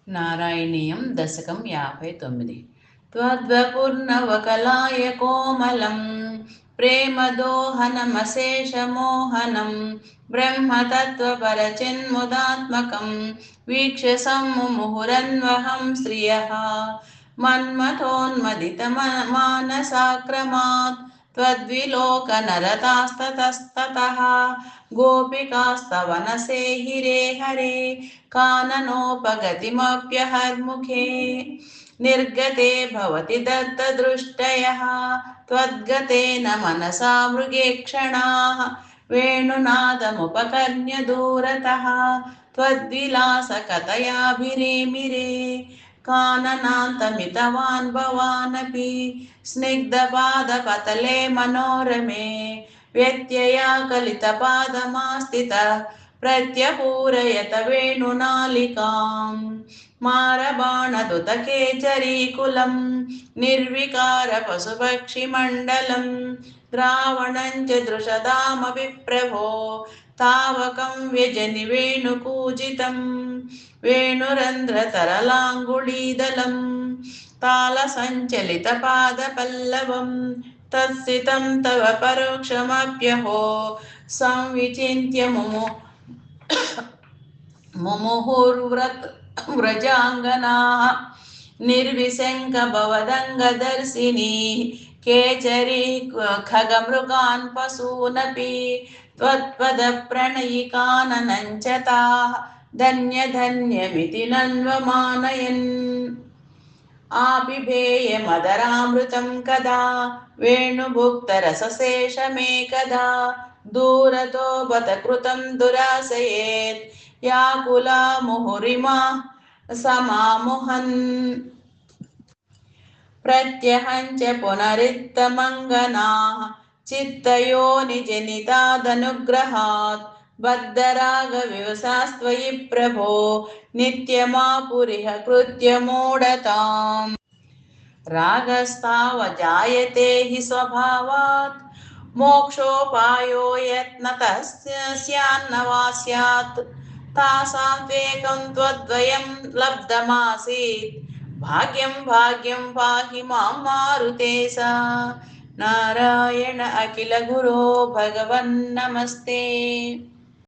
నారాయణీయం దశకం 59. త్వద్వపుర్నవకలాయ కోమలం ప్రేమదోహనమశేషమోహనం బ్రహ్మతత్వపరచిన్ముదాత్మకం వీక్ష్య సమ్ముముహురన్వహం శ్రియః మన్మథోన్మదితమానసాక్రమాత్ त्वद्विलोकनरतास्ततस्ततः गोपिकास्तवनसेहिरे हरे काननोपगतिमप्यहर्मुखे निर्गते भवति दत्तदृष्टयः त्वद्गतेन मनसा मृगेक्षणाः वेणुनादमुपकर्ण्य दूरतः त्वद्विलासकथयाभिरेमिरे काननान्तमितवान् भवानपि स्निग्धपादपतले मनोरमे व्यत्ययाकलितपादमास्थितः प्रत्यपूरयत वेणुनालिकाम् मारबाणदुतकेचरीकुलं निर्विकारपशुपक्षिमण्डलं द्रावणं च दृशदामपि प्रभो तावकं व्यजनि वेणुकूजितं वेणुरन्ध्रतरलाङ्गुलीदलं तालसञ्चलितपादपल्लवं तत्सितं तव परोक्षमप्यहो संविचिन्त्य मुमुहुर्व्रजाङ्गनाः निर्विशङ्कभवदङ्गदर्शिनी केचरी खगमृगान् पशूनपि त्वत्पदप्रणयिकाननं च ताः धन्यधन्यमिति नन्वमानयन् आपिभेयमदरामृतं कदा वेणुभुक्तरसशेषमेकदा दूरतो बत कृतं दुरासयेत् याकुला मुहुरिमा समामुहन् प्रत्यहं च पुनरित्तमङ्गनाः चित्तयोनिजनितादनुग्रहात् बद्धरागविवशास्त्वयि प्रभो नित्यमापुरिह कृत्यमूढताम् रागस्तावजायते हि स्वभावात् मोक्षोपायो यत्नतः स्यान्न वा स्यात् तासां त्वेकं त्वद्वयं लब्धमासीत् भाग्यं भाग्यं पाहि मां मारुतेशा नारायण अखिल गुरो भगवन् नमस्ते।